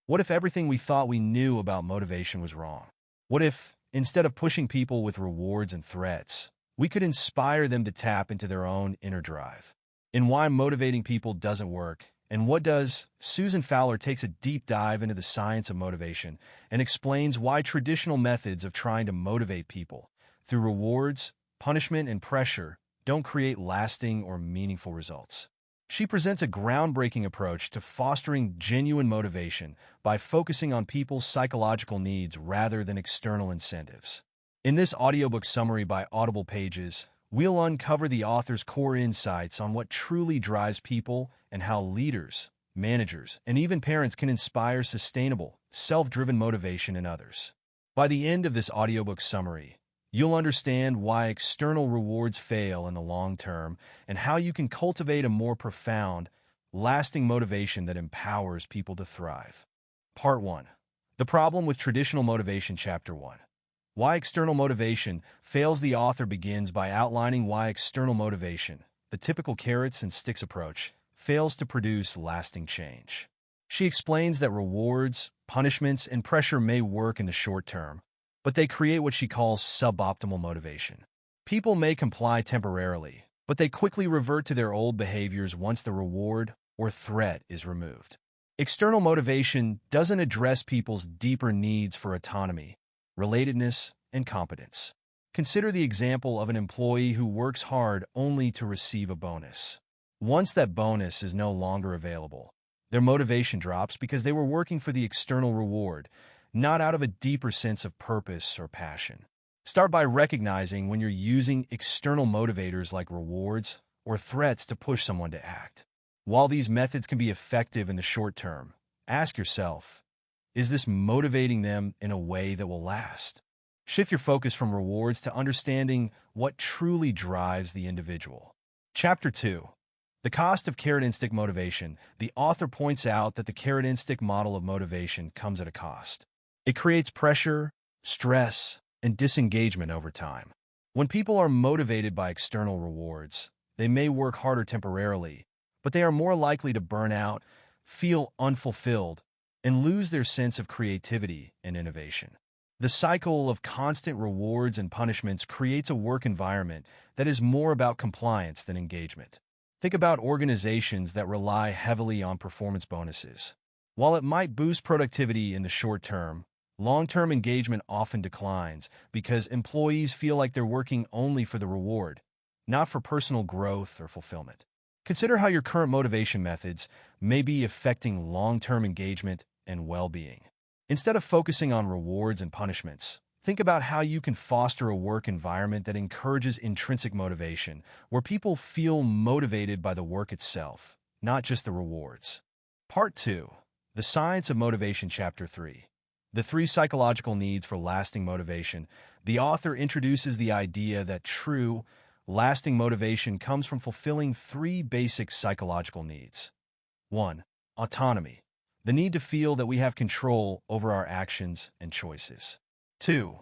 What if everything we thought we knew about motivation was wrong? What if, instead of pushing people with rewards and threats, we could inspire them to tap into their own inner drive? In Why Motivating People Doesn't Work, and What Does, Susan Fowler takes a deep dive into the science of motivation and explains why traditional methods of trying to motivate people through rewards, punishment, and pressure don't create lasting or meaningful results. She presents a groundbreaking approach to fostering genuine motivation by focusing on people's psychological needs rather than external incentives. In this audiobook summary by AudiblePages, we'll uncover the author's core insights on what truly drives people and how leaders, managers, and even parents can inspire sustainable, self-driven motivation in others. By the end of this audiobook summary, you'll understand why external rewards fail in the long term and how you can cultivate a more profound, lasting motivation that empowers people to thrive. Part 1. The Problem with Traditional Motivation, Chapter 1. Why external motivation fails. The author begins by outlining why external motivation, the typical carrots and sticks approach, fails to produce lasting change. She explains that rewards, punishments, and pressure may work in the short term, but they create what she calls suboptimal motivation. People may comply temporarily, but they quickly revert to their old behaviors once the reward or threat is removed. External motivation doesn't address people's deeper needs for autonomy, relatedness, and competence. Consider the example of an employee who works hard only to receive a bonus. Once that bonus is no longer available, their motivation drops because they were working for the external reward, not out of a deeper sense of purpose or passion. Start by recognizing when you're using external motivators like rewards or threats to push someone to act. While these methods can be effective in the short term, ask yourself, is this motivating them in a way that will last? Shift your focus from rewards to understanding what truly drives the individual. Chapter 2. The Cost of Carrot and Stick Motivation. The author points out that the carrot and stick model of motivation comes at a cost. It creates pressure, stress, and disengagement over time. When people are motivated by external rewards, they may work harder temporarily, but they are more likely to burn out, feel unfulfilled, and lose their sense of creativity and innovation. The cycle of constant rewards and punishments creates a work environment that is more about compliance than engagement. Think about organizations that rely heavily on performance bonuses. While it might boost productivity in the short term, long-term engagement often declines because employees feel like they're working only for the reward, not for personal growth or fulfillment. Consider how your current motivation methods may be affecting long-term engagement and well-being. Instead of focusing on rewards and punishments, think about how you can foster a work environment that encourages intrinsic motivation, where people feel motivated by the work itself, not just the rewards. Part 2. The Science of Motivation, Chapter 3. The 3 Psychological Needs for Lasting Motivation. The author introduces the idea that true, lasting motivation comes from fulfilling 3 basic psychological needs. 1. Autonomy. The need to feel that we have control over our actions and choices. 2.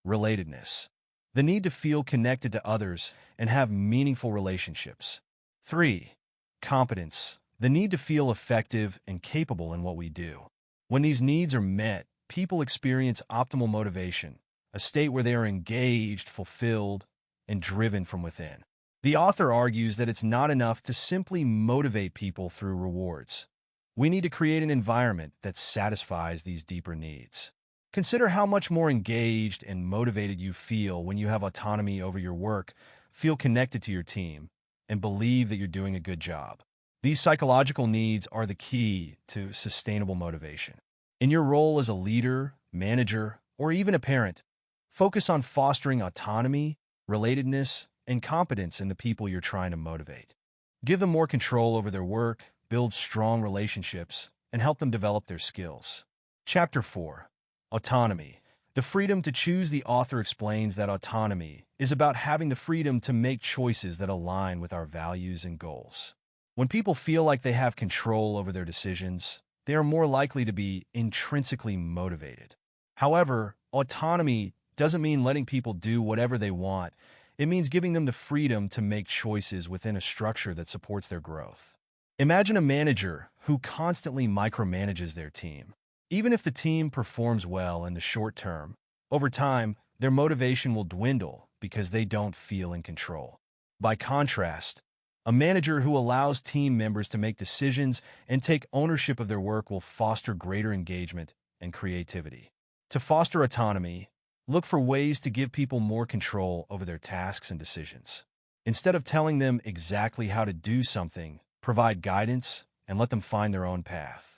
Relatedness. The need to feel connected to others and have meaningful relationships. 3. Competence. The need to feel effective and capable in what we do. When these needs are met, people experience optimal motivation, a state where they are engaged, fulfilled, and driven from within. The author argues that it's not enough to simply motivate people through rewards. We need to create an environment that satisfies these deeper needs. Consider how much more engaged and motivated you feel when you have autonomy over your work, feel connected to your team, and believe that you're doing a good job. These psychological needs are the key to sustainable motivation. In your role as a leader, manager, or even a parent, focus on fostering autonomy, relatedness, and competence in the people you're trying to motivate. Give them more control over their work, build strong relationships, and help them develop their skills. Chapter 4. Autonomy. The freedom to choose. The author explains that autonomy is about having the freedom to make choices that align with our values and goals. When people feel like they have control over their decisions, they are more likely to be intrinsically motivated. However, autonomy doesn't mean letting people do whatever they want. It means giving them the freedom to make choices within a structure that supports their growth. Imagine a manager who constantly micromanages their team. Even if the team performs well in the short term, over time, their motivation will dwindle because they don't feel in control. By contrast, a manager who allows team members to make decisions and take ownership of their work will foster greater engagement and creativity. To foster autonomy, look for ways to give people more control over their tasks and decisions. Instead of telling them exactly how to do something, provide guidance and let them find their own path.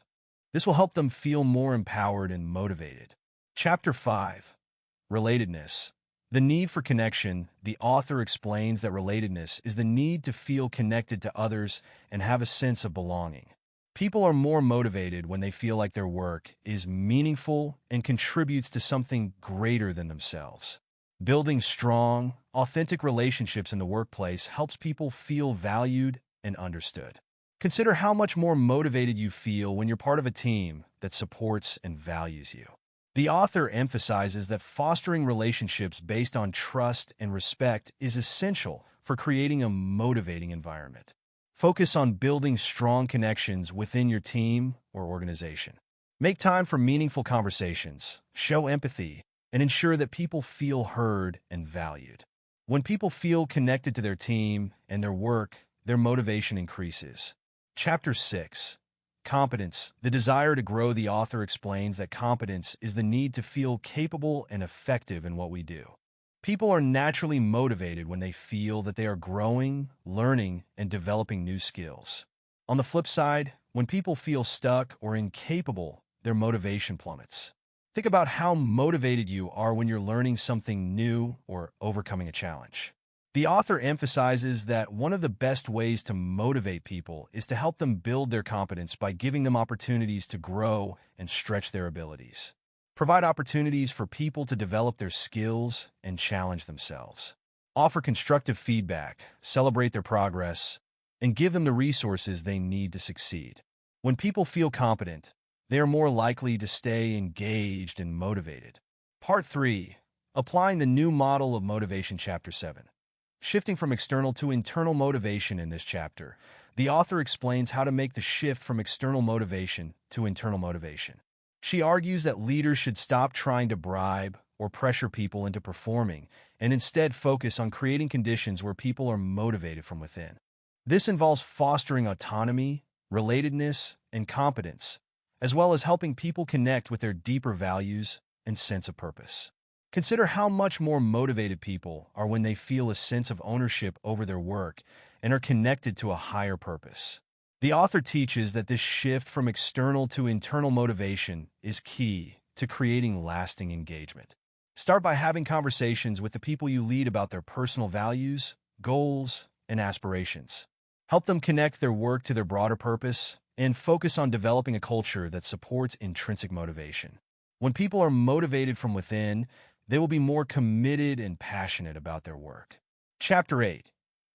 This will help them feel more empowered and motivated. Chapter 5. Relatedness. The need for connection. The author explains that relatedness is the need to feel connected to others and have a sense of belonging. People are more motivated when they feel like their work is meaningful and contributes to something greater than themselves. Building strong, authentic relationships in the workplace helps people feel valued and understood. Consider how much more motivated you feel when you're part of a team that supports and values you. The author emphasizes that fostering relationships based on trust and respect is essential for creating a motivating environment. Focus on building strong connections within your team or organization. Make time for meaningful conversations, show empathy, and ensure that people feel heard and valued. When people feel connected to their team and their work, their motivation increases. Chapter 6. Competence. The desire to grow. The author explains that competence is the need to feel capable and effective in what we do. People are naturally motivated when they feel that they are growing, learning, and developing new skills. On the flip side, when people feel stuck or incapable, their motivation plummets. Think about how motivated you are when you're learning something new or overcoming a challenge. The author emphasizes that one of the best ways to motivate people is to help them build their competence by giving them opportunities to grow and stretch their abilities. Provide opportunities for people to develop their skills and challenge themselves. Offer constructive feedback, celebrate their progress, and give them the resources they need to succeed. When people feel competent, they are more likely to stay engaged and motivated. Part 3. Applying the new model of motivation. Chapter 7. Shifting from external to internal motivation. In this chapter, the author explains how to make the shift from external motivation to internal motivation. She argues that leaders should stop trying to bribe or pressure people into performing and instead focus on creating conditions where people are motivated from within. This involves fostering autonomy, relatedness, and competence, as well as helping people connect with their deeper values and sense of purpose. Consider how much more motivated people are when they feel a sense of ownership over their work and are connected to a higher purpose. The author teaches that this shift from external to internal motivation is key to creating lasting engagement. Start by having conversations with the people you lead about their personal values, goals, and aspirations. Help them connect their work to their broader purpose and focus on developing a culture that supports intrinsic motivation. When people are motivated from within, they will be more committed and passionate about their work. Chapter 8.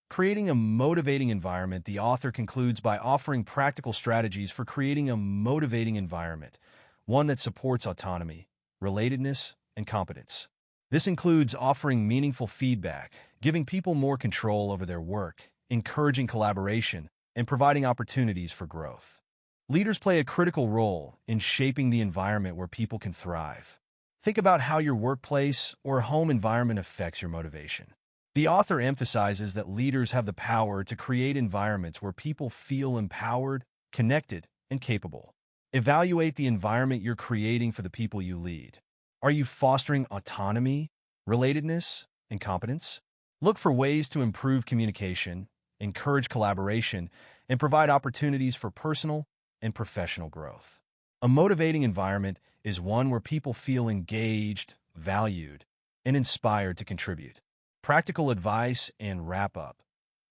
Creating a motivating environment. The author concludes by offering practical strategies for creating a motivating environment, one that supports autonomy, relatedness, and competence. This includes offering meaningful feedback, giving people more control over their work, encouraging collaboration, and providing opportunities for growth. Leaders play a critical role in shaping the environment where people can thrive. Think about how your workplace or home environment affects your motivation. The author emphasizes that leaders have the power to create environments where people feel empowered, connected, and capable. Evaluate the environment you're creating for the people you lead. Are you fostering autonomy, relatedness, and competence? Look for ways to improve communication, encourage collaboration, and provide opportunities for personal and professional growth. A motivating environment is one where people feel engaged, valued, and inspired to contribute. Practical advice and wrap-up.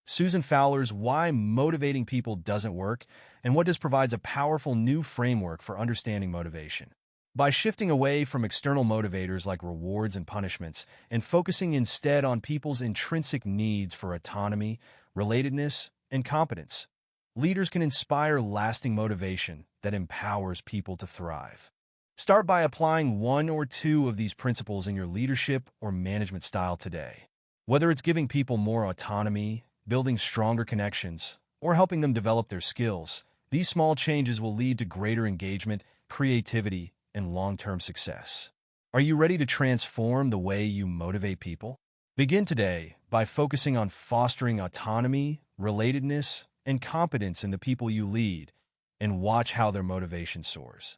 Susan Fowler's Why Motivating People Doesn't Work and What Does provides a powerful new framework for understanding motivation. By shifting away from external motivators like rewards and punishments and focusing instead on people's intrinsic needs for autonomy, relatedness, and competence, leaders can inspire lasting motivation that empowers people to thrive. Start by applying one or two of these principles in your leadership or management style today. Whether it's giving people more autonomy, building stronger connections, or helping them develop their skills, these small changes will lead to greater engagement, creativity, and long-term success. Are you ready to transform the way you motivate people? Begin today by focusing on fostering autonomy, relatedness, and competence in the people you lead, and watch how their motivation soars.